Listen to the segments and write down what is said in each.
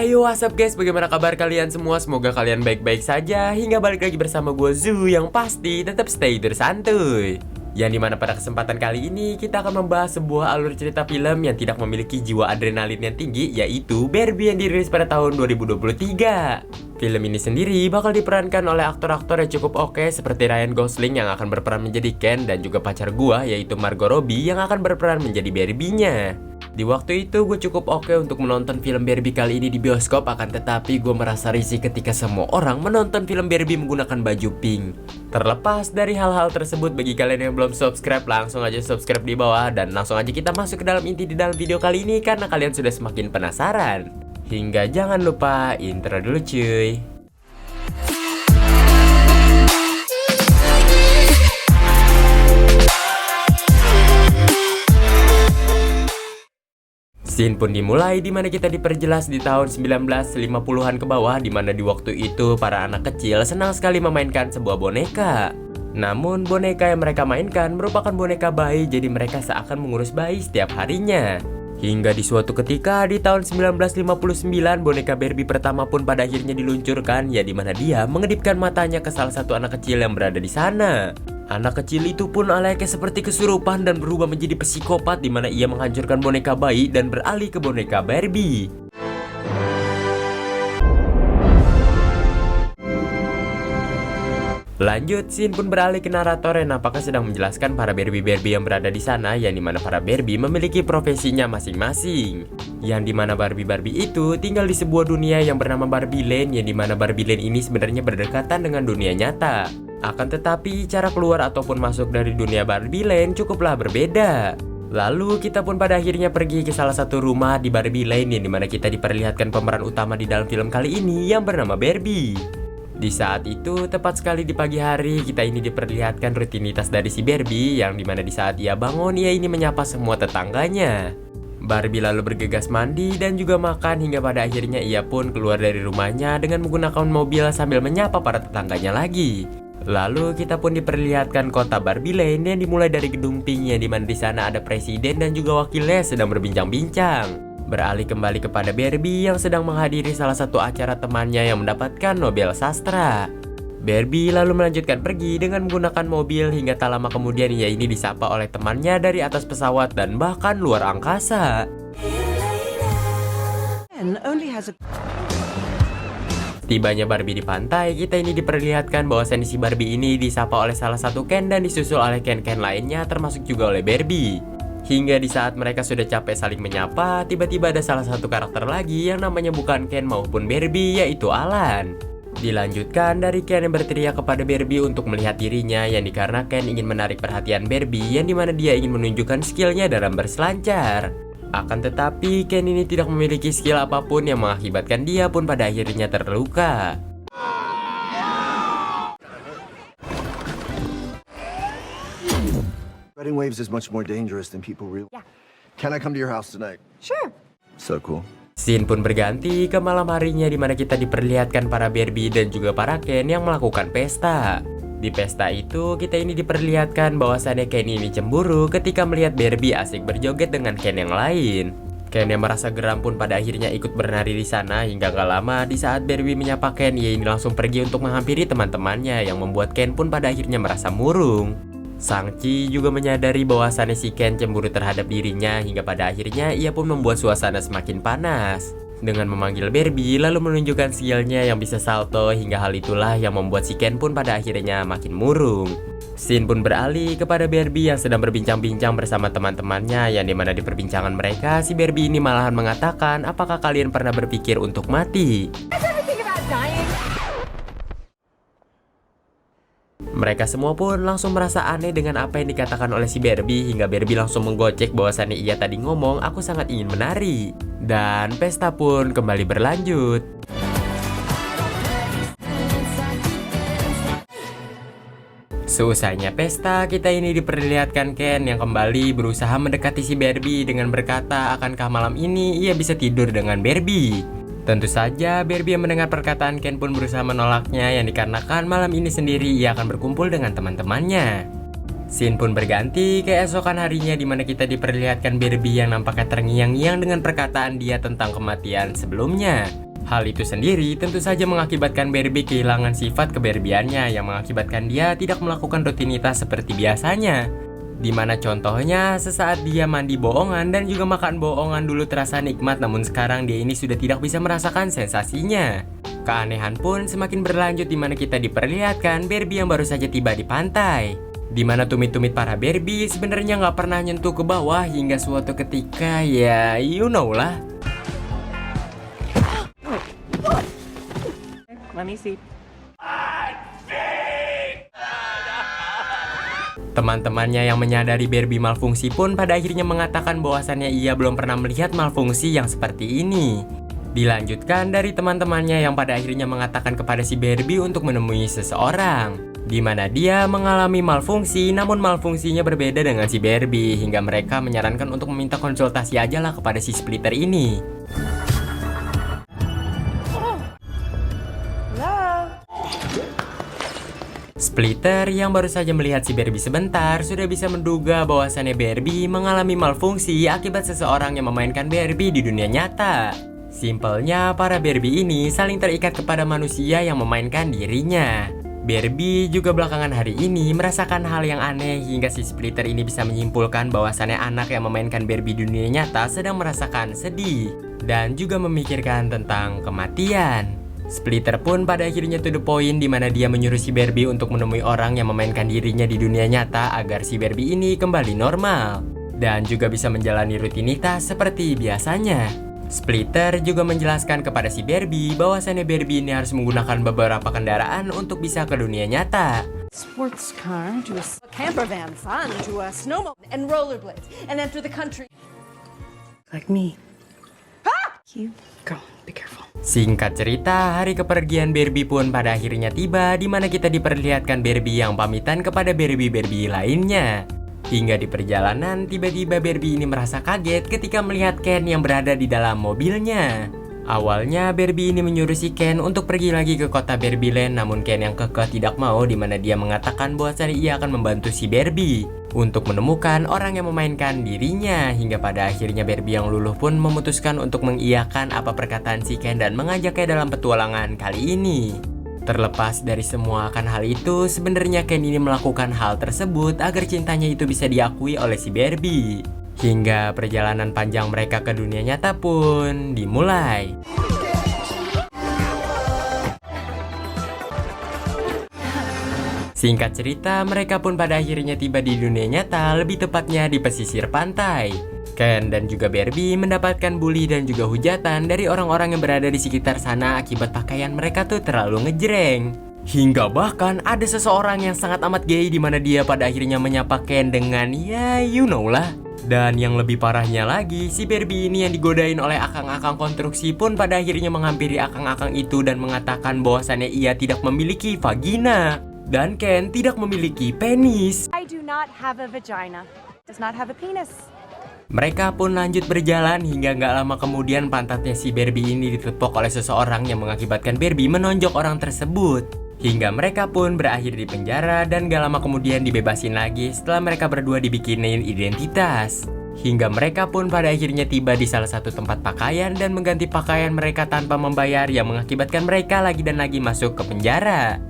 Ayo what's up guys, bagaimana kabar kalian semua? Semoga kalian baik-baik saja. Hingga balik lagi bersama gue Zu, yang pasti tetap stay tersantuy. Yang dimana pada kesempatan kali ini kita akan membahas sebuah alur cerita film yang tidak memiliki jiwa adrenalin yang tinggi, yaitu Barbie yang dirilis pada tahun 2023. Film ini sendiri bakal diperankan oleh aktor-aktor yang cukup oke seperti Ryan Gosling yang akan berperan menjadi Ken, dan juga pacar gua yaitu Margot Robbie yang akan berperan menjadi Barbie-nya. Di waktu itu gue cukup oke untuk menonton film Barbie kali ini di bioskop, akan tetapi gue merasa risih ketika semua orang menonton film Barbie menggunakan baju pink. Terlepas dari hal-hal tersebut, bagi kalian yang belum subscribe, langsung aja subscribe di bawah. Dan langsung aja kita masuk ke dalam inti di dalam video kali ini, karena kalian sudah semakin penasaran. Hingga jangan lupa intro dulu cuy. Scene pun dimulai dimana kita diperjelas di tahun 1950-an ke bawah, dimana di waktu itu para anak kecil senang sekali memainkan sebuah boneka. Namun boneka yang mereka mainkan merupakan boneka bayi, jadi mereka seakan mengurus bayi setiap harinya. Hingga di suatu ketika di tahun 1959 boneka Barbie pertama pun pada akhirnya diluncurkan, ya dimana dia mengedipkan matanya ke salah satu anak kecil yang berada di sana. Anak kecil itu pun layaknya seperti kesurupan dan berubah menjadi psikopat, di mana ia menghancurkan boneka bayi dan beralih ke boneka Barbie. Lanjut, scene pun beralih ke narator yang nampaknya sedang menjelaskan para Barbie-Barbie yang berada di sana, yang dimana para Barbie memiliki profesinya masing-masing. Yang dimana Barbie-Barbie itu tinggal di sebuah dunia yang bernama Barbie Land, yang dimana Barbie Land ini sebenarnya berdekatan dengan dunia nyata. Akan tetapi cara keluar ataupun masuk dari dunia Barbie Land cukuplah berbeda. Lalu kita pun pada akhirnya pergi ke salah satu rumah di Barbie Land, yang dimana kita diperlihatkan pemeran utama di dalam film kali ini yang bernama Barbie. Di saat itu, tepat sekali di pagi hari, kita ini diperlihatkan rutinitas dari si Barbie, yang dimana di saat ia bangun, ia ini menyapa semua tetangganya. Barbie lalu bergegas mandi dan juga makan, hingga pada akhirnya ia pun keluar dari rumahnya dengan menggunakan mobil sambil menyapa para tetangganya lagi. Lalu kita pun diperlihatkan kota Barbie Land yang dimulai dari gedung pink, yang dimana di sana ada presiden dan juga wakilnya sedang berbincang-bincang. Beralih kembali kepada Barbie yang sedang menghadiri salah satu acara temannya yang mendapatkan Nobel Sastra. Barbie lalu melanjutkan pergi dengan menggunakan mobil, hingga tak lama kemudian ia ini disapa oleh temannya dari atas pesawat dan bahkan luar angkasa. Tibanya Barbie di pantai, kita ini diperlihatkan bahwa si Barbie ini disapa oleh salah satu Ken dan disusul oleh Ken-Ken lainnya, termasuk juga oleh Barbie. Hingga di saat mereka sudah capek saling menyapa, tiba-tiba ada salah satu karakter lagi yang namanya bukan Ken maupun Barbie, yaitu Alan. Dilanjutkan dari Ken yang berteriak kepada Barbie untuk melihat dirinya, yang dikarenakan ingin menarik perhatian Barbie, yang dimana dia ingin menunjukkan skillnya dalam berselancar. Akan tetapi Ken ini tidak memiliki skill apapun yang mengakibatkan dia pun pada akhirnya terluka. Riding waves is much more dangerous than people realize. Yeah. Can I come to your house tonight? Sure. So cool. Scene pun berganti ke malam harinya, dimana kita diperlihatkan para Barbie dan juga para Ken yang melakukan pesta. Di pesta itu kita ini diperlihatkan bahwasannya Ken ini cemburu ketika melihat Barbie asik berjoget dengan Ken yang lain. Ken yang merasa geram pun pada akhirnya ikut bernari di sana, hingga gak lama di saat Barbie menyapa Ken, ia ini langsung pergi untuk menghampiri teman-temannya, yang membuat Ken pun pada akhirnya merasa murung. Sang-Chi juga menyadari bahwasannya si Ken cemburu terhadap dirinya, hingga pada akhirnya ia pun membuat suasana semakin panas dengan memanggil Barbie lalu menunjukkan skillnya yang bisa salto, hingga hal itulah yang membuat si Ken pun pada akhirnya makin murung. Scene pun beralih kepada Barbie yang sedang berbincang-bincang bersama teman-temannya, yang dimana di perbincangan mereka si Barbie ini malahan mengatakan, apakah kalian pernah berpikir untuk mati? Mereka semua pun langsung merasa aneh dengan apa yang dikatakan oleh si Barbie, hingga Barbie langsung menggocek bahwasannya ia tadi ngomong aku sangat ingin menari. Dan pesta pun kembali berlanjut. Seusainya pesta, kita ini diperlihatkan Ken yang kembali berusaha mendekati si Barbie dengan berkata akankah malam ini ia bisa tidur dengan Barbie. Tentu saja Barbie yang mendengar perkataan Ken pun berusaha menolaknya, yang dikarenakan malam ini sendiri ia akan berkumpul dengan teman-temannya. Scene pun berganti keesokan harinya di mana kita diperlihatkan Barbie yang nampaknya terngiang-ngiang dengan perkataan dia tentang kematian sebelumnya. Hal itu sendiri tentu saja mengakibatkan Barbie kehilangan sifat keberbiannya yang mengakibatkan dia tidak melakukan rutinitas seperti biasanya. Dimana contohnya sesaat dia mandi bohongan dan juga makan bohongan dulu terasa nikmat, namun sekarang dia ini sudah tidak bisa merasakan sensasinya. Keanehan pun semakin berlanjut dimana kita diperlihatkan Barbie yang baru saja tiba di pantai. Dimana tumit-tumit para Barbie sebenarnya nggak pernah nyentuh ke bawah hingga suatu ketika ya you know lah. Let me see. Teman-temannya yang menyadari Barbie malfungsi pun pada akhirnya mengatakan bahwasannya ia belum pernah melihat malfungsi yang seperti ini. Dilanjutkan dari teman-temannya yang pada akhirnya mengatakan kepada si Barbie untuk menemui seseorang, di mana dia mengalami malfungsi, namun malfungsinya berbeda dengan si Barbie hingga mereka menyarankan untuk meminta konsultasi aja lah kepada si Splitter ini. Splitter yang baru saja melihat si Barbie sebentar sudah bisa menduga bahwasannya Barbie mengalami malfungsi akibat seseorang yang memainkan Barbie di dunia nyata. Simpelnya para Barbie ini saling terikat kepada manusia yang memainkan dirinya. Barbie juga belakangan hari ini merasakan hal yang aneh hingga si Splitter ini bisa menyimpulkan bahwasannya anak yang memainkan Barbie di dunia nyata sedang merasakan sedih dan juga memikirkan tentang kematian. Splitter pun pada akhirnya to the point di mana dia menyuruh si Barbie untuk menemui orang yang memainkan dirinya di dunia nyata agar si Barbie ini kembali normal dan juga bisa menjalani rutinitas seperti biasanya. Splitter juga menjelaskan kepada si Barbie bahwasannya Barbie ini harus menggunakan beberapa kendaraan untuk bisa ke dunia nyata. Sports car to a camper van, fun to a snowmobile and rollerblades, and enter the country. Like me. You go, be careful. Singkat cerita, hari kepergian Barbie pun pada akhirnya tiba di mana kita diperlihatkan Barbie yang pamitan kepada Barbie-Barbie lainnya. Hingga di perjalanan, tiba-tiba Barbie ini merasa kaget ketika melihat Ken yang berada di dalam mobilnya. Awalnya Barbie ini menyuruh si Ken untuk pergi lagi ke kota Barbie Land, namun Ken yang kekeh tidak mau di mana dia mengatakan bahwa ia akan membantu si Barbie untuk menemukan orang yang memainkan dirinya. Hingga pada akhirnya Barbie yang luluh pun memutuskan untuk mengiyakan apa perkataan si Ken dan mengajaknya dalam petualangan kali ini. Terlepas dari semua akan hal itu, sebenarnya Ken ini melakukan hal tersebut agar cintanya itu bisa diakui oleh si Barbie. Hingga perjalanan panjang mereka ke dunia nyata pun dimulai. Singkat cerita, mereka pun pada akhirnya tiba di dunia nyata, lebih tepatnya di pesisir pantai. Ken dan juga Barbie mendapatkan bully dan juga hujatan dari orang-orang yang berada di sekitar sana akibat pakaian mereka tuh terlalu ngejreng. Hingga bahkan ada seseorang yang sangat amat gay di mana dia pada akhirnya menyapa Ken dengan ya you know lah. Dan yang lebih parahnya lagi, si Barbie ini yang digodain oleh akang-akang konstruksi pun pada akhirnya menghampiri akang-akang itu dan mengatakan bahwasannya ia tidak memiliki vagina dan Ken tidak memiliki penis. I do not have a vagina. Does not have a penis. Mereka pun lanjut berjalan hingga gak lama kemudian pantatnya si Barbie ini ditepok oleh seseorang yang mengakibatkan Barbie menonjok orang tersebut. Hingga mereka pun berakhir di penjara dan gak lama kemudian dibebasin lagi setelah mereka berdua dibikinin identitas. Hingga mereka pun pada akhirnya tiba di salah satu tempat pakaian dan mengganti pakaian mereka tanpa membayar yang mengakibatkan mereka lagi dan lagi masuk ke penjara.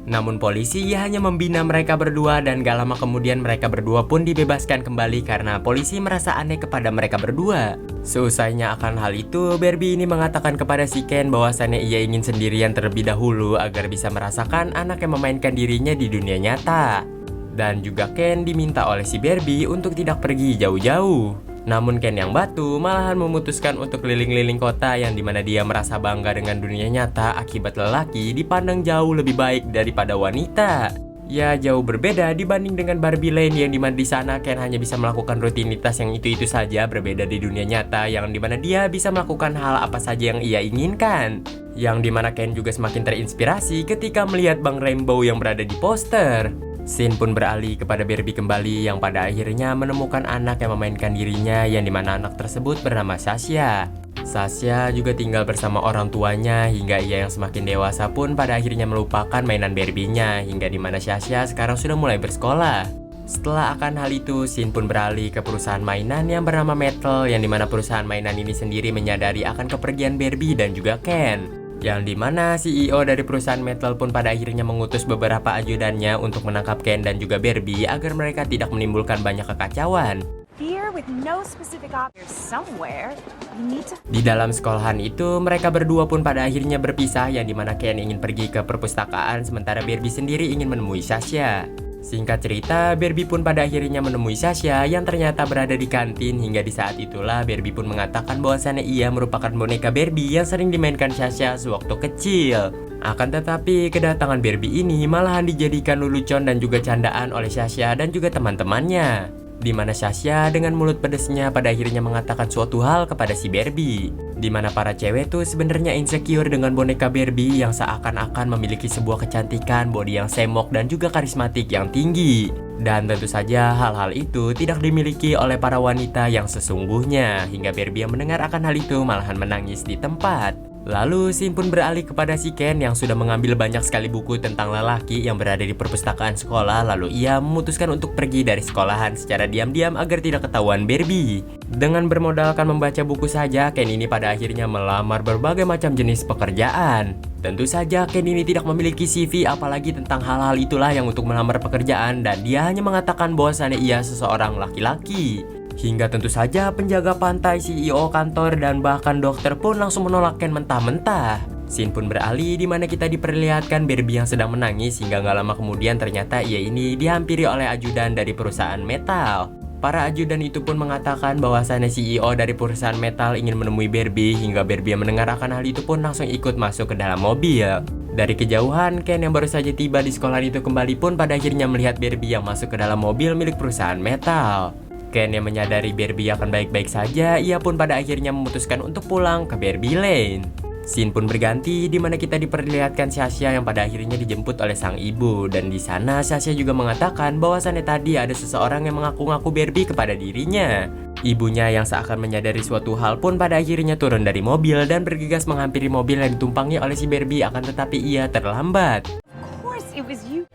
Namun polisi hanya membina mereka berdua dan gak lama kemudian mereka berdua pun dibebaskan kembali karena polisi merasa aneh kepada mereka berdua. Seusainya akan hal itu, Barbie ini mengatakan kepada si Ken bahwasannya ia ingin sendirian terlebih dahulu agar bisa merasakan anak yang memainkan dirinya di dunia nyata. Dan juga Ken diminta oleh si Barbie untuk tidak pergi jauh-jauh. Namun Ken yang batu malahan memutuskan untuk keliling-liling kota yang dimana dia merasa bangga dengan dunia nyata akibat lelaki dipandang jauh lebih baik daripada wanita. Ya jauh berbeda dibanding dengan Barbie Land yang dimana di sana Ken hanya bisa melakukan rutinitas yang itu-itu saja, berbeda di dunia nyata yang dimana dia bisa melakukan hal apa saja yang ia inginkan. Yang dimana Ken juga semakin terinspirasi ketika melihat Bang Rainbow yang berada di poster. Scene pun beralih kepada Barbie kembali yang pada akhirnya menemukan anak yang memainkan dirinya yang dimana anak tersebut bernama Sasha. Sasha juga tinggal bersama orang tuanya hingga ia yang semakin dewasa pun pada akhirnya melupakan mainan Barbie-nya hingga dimana Sasha sekarang sudah mulai bersekolah. Setelah akan hal itu, Shin pun beralih ke perusahaan mainan yang bernama Mattel, yang dimana perusahaan mainan ini sendiri menyadari akan kepergian Barbie dan juga Ken. Yang dimana CEO dari perusahaan Mattel pun pada akhirnya mengutus beberapa ajudannya untuk menangkap Ken dan juga Barbie agar mereka tidak menimbulkan banyak kekacauan. Here with no specific option somewhere, you need to. Di dalam sekolahan itu, mereka berdua pun pada akhirnya berpisah, yang dimana Ken ingin pergi ke perpustakaan sementara Barbie sendiri ingin menemui Sasha. Singkat cerita, Barbie pun pada akhirnya menemui Sasha yang ternyata berada di kantin. Hingga di saat itulah Barbie pun mengatakan bahwasannya ia merupakan boneka Barbie yang sering dimainkan Sasha sewaktu kecil. Akan tetapi kedatangan Barbie ini malahan dijadikan lelucon dan juga candaan oleh Sasha dan juga teman-temannya, di mana Sasha dengan mulut pedesnya pada akhirnya mengatakan suatu hal kepada si Barbie, di mana para cewek tuh sebenarnya insecure dengan boneka Barbie yang seakan-akan memiliki sebuah kecantikan, body yang semok dan juga karismatik yang tinggi. Dan tentu saja hal-hal itu tidak dimiliki oleh para wanita yang sesungguhnya, hingga Barbie yang mendengar akan hal itu malahan menangis di tempat. Lalu Shin pun beralih kepada si Ken yang sudah mengambil banyak sekali buku tentang lelaki yang berada di perpustakaan sekolah. Lalu ia memutuskan untuk pergi dari sekolahan secara diam-diam agar tidak ketahuan Barbie. Dengan bermodalkan membaca buku saja, Ken ini pada akhirnya melamar berbagai macam jenis pekerjaan. Tentu saja Ken ini tidak memiliki CV apalagi tentang hal-hal itulah yang untuk melamar pekerjaan, dan dia hanya mengatakan bahwasannya ia seseorang laki-laki. Hingga tentu saja penjaga pantai, CEO kantor, dan bahkan dokter pun langsung menolak Ken mentah-mentah. Scene pun beralih di mana kita diperlihatkan Barbie yang sedang menangis, hingga gak lama kemudian ternyata ia ini dihampiri oleh ajudan dari perusahaan metal. Para ajudan itu pun mengatakan bahwasannya CEO dari perusahaan metal ingin menemui Barbie, hingga Barbie yang mendengar akan hal itu pun langsung ikut masuk ke dalam mobil. Dari kejauhan, Ken yang baru saja tiba di sekolah itu kembali pun pada akhirnya melihat Barbie yang masuk ke dalam mobil milik perusahaan metal. Ken yang menyadari Barbie akan baik-baik saja, ia pun pada akhirnya memutuskan untuk pulang ke Barbie Lane. Scene pun berganti di mana kita diperlihatkan Sasha yang pada akhirnya dijemput oleh sang ibu, dan di sana Sasha juga mengatakan bahwasannya tadi ada seseorang yang mengaku-ngaku Barbie kepada dirinya. Ibunya yang seakan menyadari suatu hal pun pada akhirnya turun dari mobil dan bergegas menghampiri mobil yang ditumpangi oleh si Barbie, akan tetapi ia terlambat. Of course, it was you.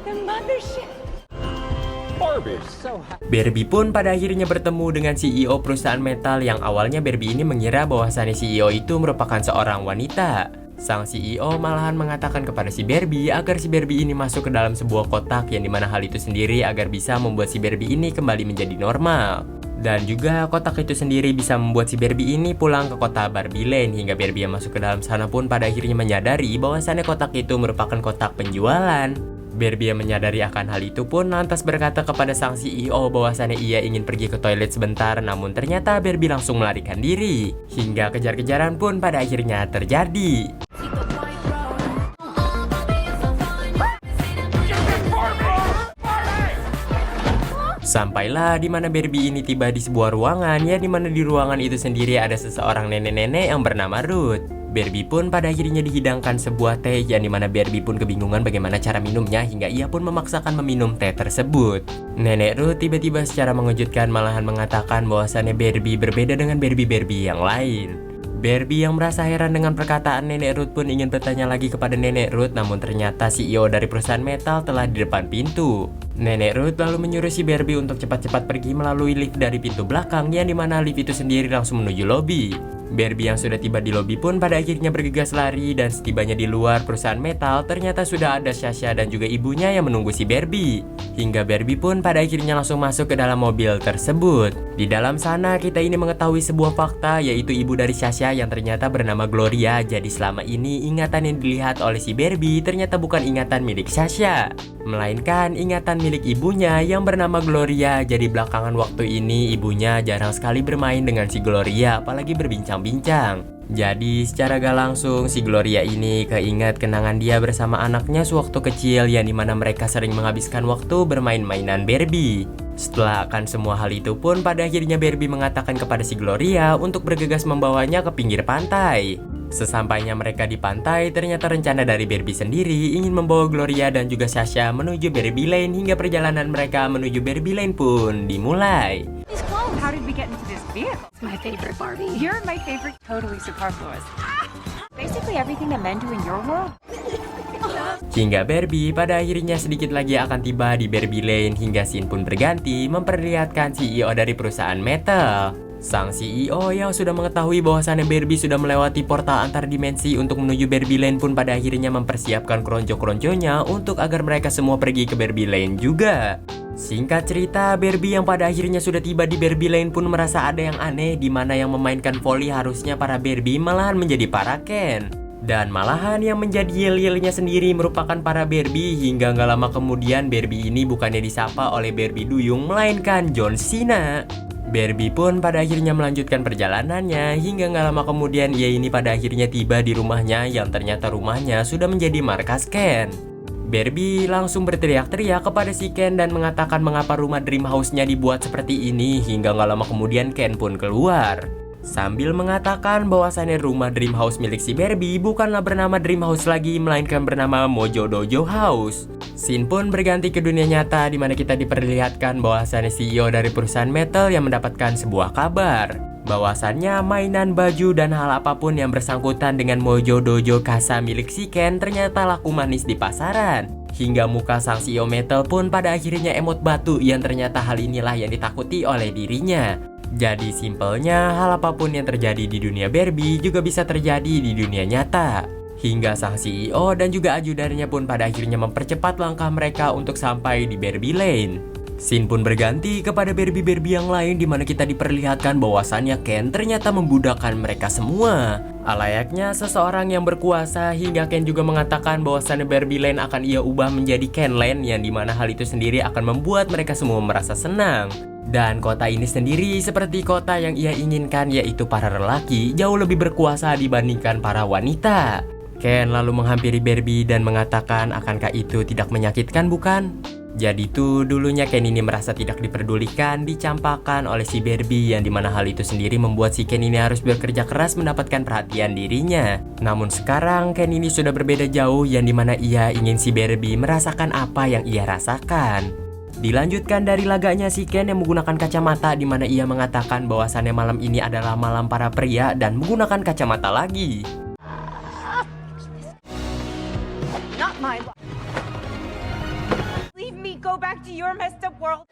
The mothership. Barbie pun pada akhirnya bertemu dengan CEO perusahaan metal yang awalnya Barbie ini mengira bahwasannya CEO itu merupakan seorang wanita. Sang CEO malahan mengatakan kepada si Barbie agar si Barbie ini masuk ke dalam sebuah kotak, yang dimana hal itu sendiri agar bisa membuat si Barbie ini kembali menjadi normal. Dan juga kotak itu sendiri bisa membuat si Barbie ini pulang ke kota Barbie Lane, hingga Barbie yang masuk ke dalam sana pun pada akhirnya menyadari bahwasannya kotak itu merupakan kotak penjualan. Barbie yang menyadari akan hal itu pun lantas berkata kepada sang CEO bahwasannya ia ingin pergi ke toilet sebentar, namun ternyata Barbie langsung melarikan diri. Hingga kejar-kejaran pun pada akhirnya terjadi. Sampailah di mana Barbie ini tiba di sebuah ruangan, ya di mana di ruangan itu sendiri ada seseorang nenek-nenek yang bernama Ruth. Barbie pun pada akhirnya dihidangkan sebuah teh, yang dimana Barbie pun kebingungan bagaimana cara minumnya, hingga ia pun memaksakan meminum teh tersebut. Nenek Ruth tiba-tiba secara mengejutkan malahan mengatakan bahwasannya Barbie berbeda dengan Barbie-Barbie yang lain. Barbie yang merasa heran dengan perkataan Nenek Ruth pun ingin bertanya lagi kepada Nenek Ruth, namun ternyata CEO dari perusahaan metal telah di depan pintu. Nenek Ruth lalu menyuruh si Barbie untuk cepat-cepat pergi melalui lift dari pintu belakang, yang dimana lift itu sendiri langsung menuju lobi. Barbie yang sudah tiba di lobi pun pada akhirnya bergegas lari, dan setibanya di luar perusahaan metal ternyata sudah ada Sasha dan juga ibunya yang menunggu si Barbie. Hingga Barbie pun pada akhirnya langsung masuk ke dalam mobil tersebut. Di dalam sana kita ini mengetahui sebuah fakta, yaitu ibu dari Sasha yang ternyata bernama Gloria. Jadi selama ini ingatan yang dilihat oleh si Barbie ternyata bukan ingatan milik Sasha, melainkan ingatan milik ibunya yang bernama Gloria. Jadi belakangan waktu ini ibunya jarang sekali bermain dengan si Gloria, apalagi berbincang-bincang. Jadi secara gak langsung si Gloria ini keinget kenangan dia bersama anaknya sewaktu kecil, yang dimana mereka sering menghabiskan waktu bermain mainan Barbie. Setelah akan semua hal itu pun pada akhirnya Barbie mengatakan kepada si Gloria untuk bergegas membawanya ke pinggir pantai. Sesampainya mereka di pantai, ternyata rencana dari Barbie sendiri ingin membawa Gloria dan juga Sasha menuju Barbie Lane, hingga perjalanan mereka menuju Barbie Lane pun dimulai. How did we get into this vehicle? It's my favorite Barbie. You're my favorite. Totally superfluous. Basically everything that men do in your world. Hingga Barbie pada akhirnya sedikit lagi akan tiba di Barbie Lane hingga scene pun berganti memperlihatkan CEO dari perusahaan Mattel. Sang CEO yang sudah mengetahui bahwasannya Barbie sudah melewati portal antar dimensi untuk menuju Barbie Lane pun pada akhirnya mempersiapkan keronco-keronconya untuk agar mereka semua pergi ke Barbie Lane juga. Singkat cerita, Barbie yang pada akhirnya sudah tiba di Barbie Lane pun merasa ada yang aneh, di mana yang memainkan voli harusnya para Barbie malahan menjadi para Ken. Dan malahan yang menjadi yel-yelnya sendiri merupakan para Barbie, hingga gak lama kemudian Barbie ini bukannya disapa oleh Barbie Duyung melainkan John Cena. Barbie pun pada akhirnya melanjutkan perjalanannya hingga gak lama kemudian ia ini pada akhirnya tiba di rumahnya yang ternyata rumahnya sudah menjadi markas Ken. Barbie langsung berteriak-teriak kepada si Ken dan mengatakan mengapa rumah dream house-nya dibuat seperti ini, hingga gak lama kemudian Ken pun keluar sambil mengatakan bahwasannya rumah dream house milik si Barbie bukanlah bernama dream house lagi melainkan bernama Mojo Dojo House. Scene pun berganti ke dunia nyata di mana kita diperlihatkan bahwasannya CEO dari perusahaan Mattel yang mendapatkan sebuah kabar bahwasannya mainan, baju, dan hal apapun yang bersangkutan dengan Mojo Dojo Casa milik si Ken ternyata laku manis di pasaran. Hingga muka sang CEO Mattel pun pada akhirnya emot batu yang ternyata hal inilah yang ditakuti oleh dirinya. Jadi simpelnya hal apapun yang terjadi di dunia Barbie juga bisa terjadi di dunia nyata. Hingga sang CEO dan juga ajudannya pun pada akhirnya mempercepat langkah mereka untuk sampai di Barbie Lane. Scene pun berganti kepada Barbie-Barbie yang lain di mana kita diperlihatkan bahwasannya Ken ternyata membudakkan mereka semua. Alayaknya seseorang yang berkuasa, hingga Ken juga mengatakan bahwasannya Barbie Lane akan ia ubah menjadi Ken Lane, yang dimana hal itu sendiri akan membuat mereka semua merasa senang. Dan kota ini sendiri seperti kota yang ia inginkan, yaitu para lelaki jauh lebih berkuasa dibandingkan para wanita. Ken lalu menghampiri Barbie dan mengatakan akankah itu tidak menyakitkan bukan? Jadi tuh dulunya Ken ini merasa tidak diperdulikan, dicampakkan oleh si Barbie, yang dimana hal itu sendiri membuat si Ken ini harus bekerja keras mendapatkan perhatian dirinya. Namun sekarang Ken ini sudah berbeda jauh, yang dimana ia ingin si Barbie merasakan apa yang ia rasakan. Dilanjutkan dari laganya si Ken yang menggunakan kacamata, di mana ia mengatakan bahwasannya malam ini adalah malam para pria dan menggunakan kacamata lagi. Not my life. Leave me, go back to your messed up world.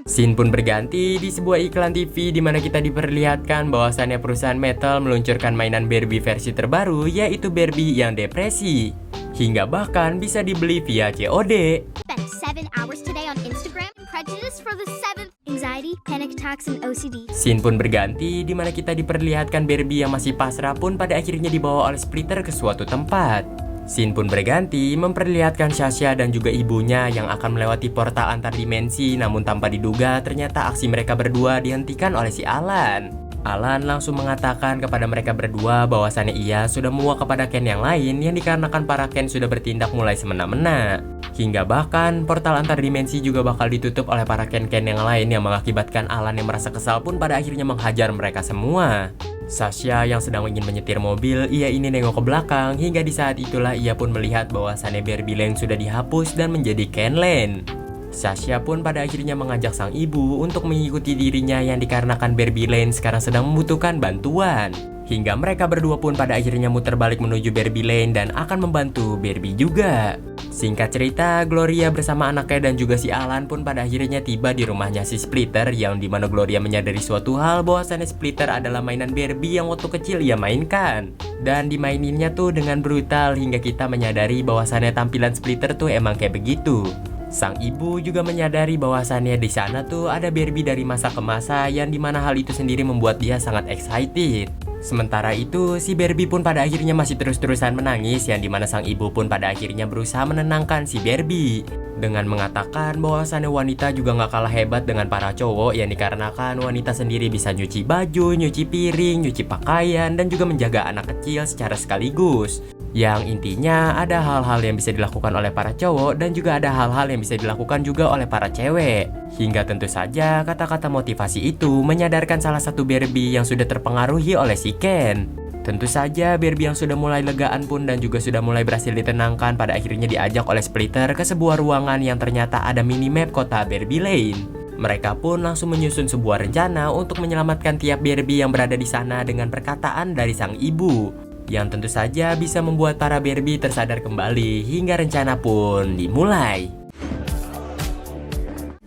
Scene pun berganti di sebuah iklan TV di mana kita diperlihatkan bahwasannya perusahaan Mattel meluncurkan mainan Barbie versi terbaru, yaitu Barbie yang depresi. Hingga bahkan bisa dibeli via COD. Spent 7 hours today on Instagram. Prejudice for the 7th. Anxiety, panic attacks, and OCD. Scene pun berganti di mana kita diperlihatkan Barbie yang masih pasrah pun pada akhirnya dibawa oleh Splitter ke suatu tempat. Scene pun berganti memperlihatkan Sasha dan juga ibunya yang akan melewati portal antar dimensi, namun tanpa diduga ternyata aksi mereka berdua dihentikan oleh si Alan. Alan langsung mengatakan kepada mereka berdua bahwasannya ia sudah muak kepada Ken yang lain, yang dikarenakan para Ken sudah bertindak mulai semena-mena. Hingga bahkan portal antar dimensi juga bakal ditutup oleh para Ken-Ken yang lain, yang mengakibatkan Alan yang merasa kesal pun pada akhirnya menghajar mereka semua. Sasha yang sedang ingin menyetir mobil, ia ini nengok ke belakang, hingga di saat itulah ia pun melihat bahwasannya Barbie Lane sudah dihapus dan menjadi Ken Lane. Sasha pun pada akhirnya mengajak sang ibu untuk mengikuti dirinya, yang dikarenakan Barbie Lane sekarang sedang membutuhkan bantuan. Hingga mereka berdua pun pada akhirnya muter balik menuju Barbie Lane dan akan membantu Barbie juga. Singkat cerita, Gloria bersama anaknya dan juga si Alan pun pada akhirnya tiba di rumahnya si Splitter, yang dimana Gloria menyadari suatu hal bahwasannya Splitter adalah mainan Barbie yang waktu kecil ia mainkan. Dan dimaininnya tuh dengan brutal, hingga kita menyadari bahwasannya tampilan Splitter tuh emang kayak begitu. Sang ibu juga menyadari bahwasannya di sana tuh ada Barbie dari masa ke masa, yang dimana hal itu sendiri membuat dia sangat excited. Sementara itu, si Barbie pun pada akhirnya masih terus-terusan menangis, yang dimana sang ibu pun pada akhirnya berusaha menenangkan si Barbie dengan mengatakan bahwasannya wanita juga gak kalah hebat dengan para cowok, yang dikarenakan wanita sendiri bisa nyuci baju, nyuci piring, nyuci pakaian, dan juga menjaga anak kecil secara sekaligus. Yang intinya ada hal-hal yang bisa dilakukan oleh para cowok dan juga ada hal-hal yang bisa dilakukan juga oleh para cewek. Hingga tentu saja kata-kata motivasi itu menyadarkan salah satu Barbie yang sudah terpengaruhi oleh si Ken. Tentu saja Barbie yang sudah mulai legaan pun dan juga sudah mulai berhasil ditenangkan pada akhirnya diajak oleh Splitter ke sebuah ruangan yang ternyata ada minimap kota Barbie Lane. Mereka pun langsung menyusun sebuah rencana untuk menyelamatkan tiap Barbie yang berada di sana dengan perkataan dari sang ibu, yang tentu saja bisa membuat para Barbie tersadar kembali hingga rencana pun dimulai.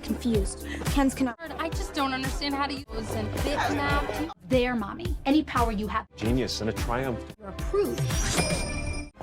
Confused. Hands cannot. I just don't understand how to use and bitmap. There, mommy. Any power you have. Genius and a triumph. You're approved.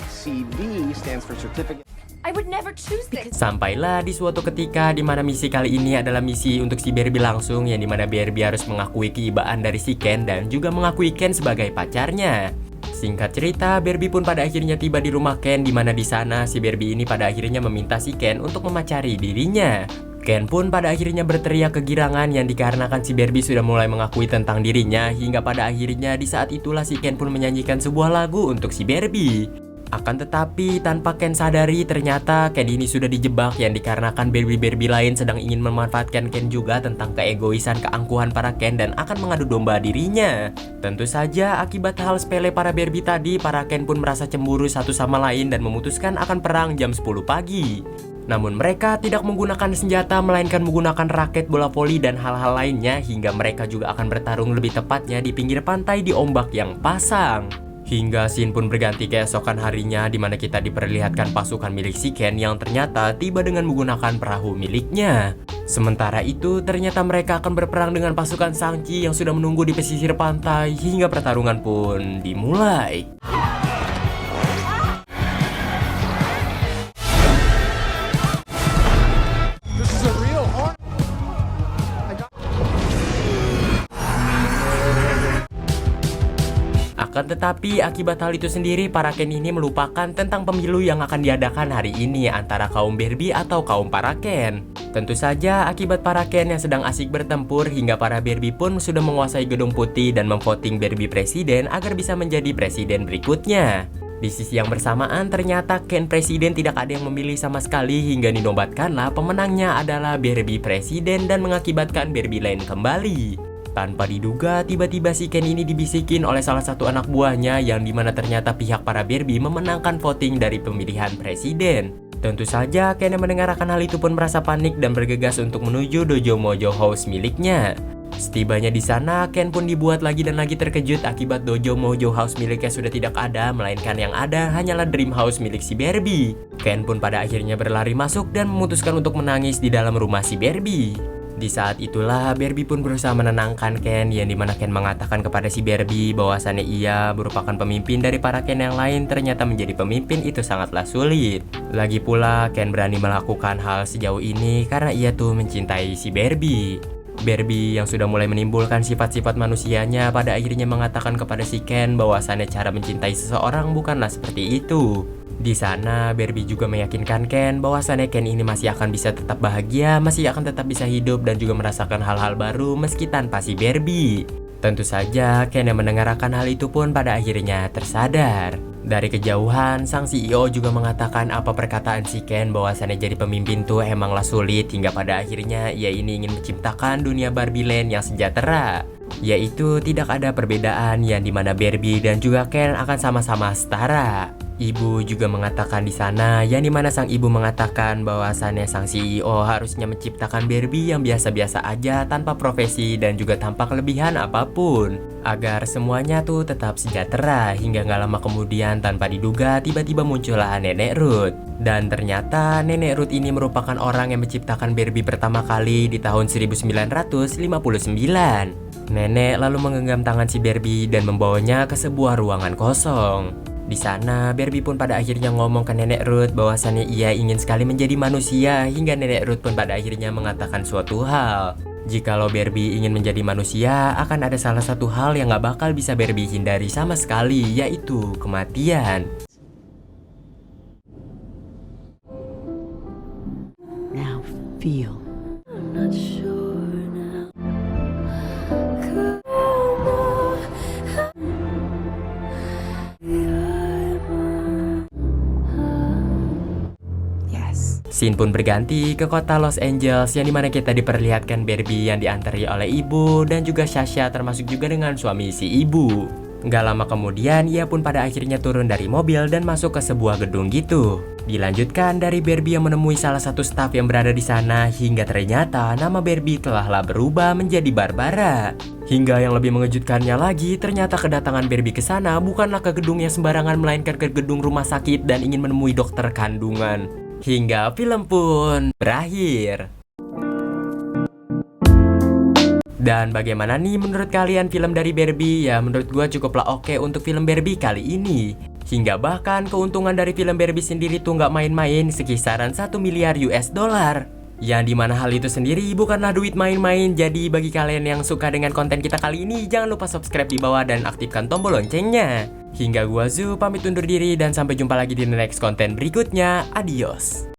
CV stands for certificate. I would never choose this. Sampailah di suatu ketika di mana misi kali ini adalah misi untuk si Barbie langsung, yang dimana Barbie harus mengakui keibaan dari si Ken dan juga mengakui Ken sebagai pacarnya. Singkat cerita, Barbie pun pada akhirnya tiba di rumah Ken, di mana di sana si Barbie ini pada akhirnya meminta si Ken untuk memacari dirinya. Ken pun pada akhirnya berteriak kegirangan yang dikarenakan si Barbie sudah mulai mengakui tentang dirinya, hingga pada akhirnya di saat itulah si Ken pun menyanyikan sebuah lagu untuk si Barbie. Akan tetapi tanpa Ken sadari, ternyata Ken ini sudah dijebak, yang dikarenakan Barbie-Barbie lain sedang ingin memanfaatkan Ken juga tentang keegoisan keangkuhan para Ken dan akan mengadu domba dirinya. Tentu saja akibat hal sepele para Barbie tadi, para Ken pun merasa cemburu satu sama lain dan memutuskan akan perang jam 10 pagi. Namun mereka tidak menggunakan senjata, melainkan menggunakan raket, bola voli, dan hal-hal lainnya, hingga mereka juga akan bertarung lebih tepatnya di pinggir pantai di ombak yang pasang. Hingga scene pun berganti keesokan harinya, di mana kita diperlihatkan pasukan milik si Ken yang ternyata tiba dengan menggunakan perahu miliknya. Sementara itu ternyata mereka akan berperang dengan pasukan Shang-Chi yang sudah menunggu di pesisir pantai, hingga pertarungan pun dimulai. Akan tetapi akibat hal itu sendiri, para Ken ini melupakan tentang pemilu yang akan diadakan hari ini antara kaum Barbie atau kaum para Ken. Tentu saja akibat para Ken yang sedang asik bertempur, hingga para Barbie pun sudah menguasai gedung putih dan memvoting Barbie presiden agar bisa menjadi presiden berikutnya. Di sisi yang bersamaan ternyata Ken presiden tidak ada yang memilih sama sekali, hingga dinobatkanlah pemenangnya adalah Barbie presiden dan mengakibatkan Barbie lain kembali. Tanpa diduga, tiba-tiba si Ken ini dibisikin oleh salah satu anak buahnya, yang dimana ternyata pihak para Barbie memenangkan voting dari pemilihan presiden. Tentu saja Ken yang mendengarkan hal itu pun merasa panik dan bergegas untuk menuju Dojo Mojo House miliknya. Setibanya di sana, Ken pun dibuat lagi dan lagi terkejut akibat Dojo Mojo House miliknya sudah tidak ada, melainkan yang ada hanyalah Dream House milik si Barbie. Ken pun pada akhirnya berlari masuk dan memutuskan untuk menangis di dalam rumah si Barbie. Di saat itulah Barbie pun berusaha menenangkan Ken, yang dimana Ken mengatakan kepada si Barbie bahwasannya ia merupakan pemimpin dari para Ken yang lain. Ternyata menjadi pemimpin itu sangatlah sulit. Lagi pula Ken berani melakukan hal sejauh ini karena ia tuh mencintai si Barbie. Barbie yang sudah mulai menimbulkan sifat-sifat manusianya pada akhirnya mengatakan kepada si Ken bahwasannya cara mencintai seseorang bukanlah seperti itu. Di sana Barbie juga meyakinkan Ken bahwasannya Ken ini masih akan bisa tetap bahagia, masih akan tetap bisa hidup dan juga merasakan hal-hal baru meski tanpa si Barbie. Tentu saja Ken yang mendengarkan hal itu pun pada akhirnya tersadar. Dari kejauhan, sang CEO juga mengatakan apa perkataan si Ken bahwasannya jadi pemimpin tuh emanglah sulit, hingga pada akhirnya ia ini ingin menciptakan dunia Barbie Land yang sejahtera, yaitu tidak ada perbedaan, yang dimana Barbie dan juga Ken akan sama-sama setara. Ibu juga mengatakan di sana, yang dimana sang ibu mengatakan bahwasannya sang CEO harusnya menciptakan Barbie yang biasa-biasa aja tanpa profesi dan juga tanpa kelebihan apapun, agar semuanya tuh tetap sejahtera. Hingga gak lama kemudian tanpa diduga tiba-tiba muncullah Nenek Ruth. Dan ternyata Nenek Ruth ini merupakan orang yang menciptakan Barbie pertama kali di tahun 1959. Nenek lalu menggenggam tangan si Barbie dan membawanya ke sebuah ruangan kosong. Di sana Barbie pun pada akhirnya ngomong ke Nenek Ruth bahwasannya ia ingin sekali menjadi manusia, hingga Nenek Ruth pun pada akhirnya mengatakan suatu hal. Jikalau Barbie ingin menjadi manusia, akan ada salah satu hal yang gak bakal bisa Barbie hindari sama sekali, yaitu kematian. Now feel. Scene pun berganti ke kota Los Angeles, yang dimana kita diperlihatkan Barbie yang diantari oleh ibu dan juga Sasha, termasuk juga dengan suami si ibu. Gak lama kemudian ia pun pada akhirnya turun dari mobil dan masuk ke sebuah gedung gitu. Dilanjutkan dari Barbie yang menemui salah satu staf yang berada di sana hingga ternyata nama Barbie telahlah berubah menjadi Barbara. Hingga yang lebih mengejutkannya lagi, ternyata kedatangan Barbie ke sana bukanlah ke gedung yang sembarangan melainkan ke gedung rumah sakit dan ingin menemui dokter kandungan. Hingga film pun berakhir. Dan bagaimana nih menurut kalian film dari Barbie? Ya menurut gua cukuplah oke untuk film Barbie kali ini. Hingga bahkan keuntungan dari film Barbie sendiri tuh nggak main-main, sekisaran 1 miliar US dollar. Yang dimana hal itu sendiri bukanlah duit main-main. Jadi bagi kalian yang suka dengan konten kita kali ini, jangan lupa subscribe di bawah dan aktifkan tombol loncengnya. Hingga gua Zu pamit undur diri dan sampai jumpa lagi di next konten berikutnya. Adios.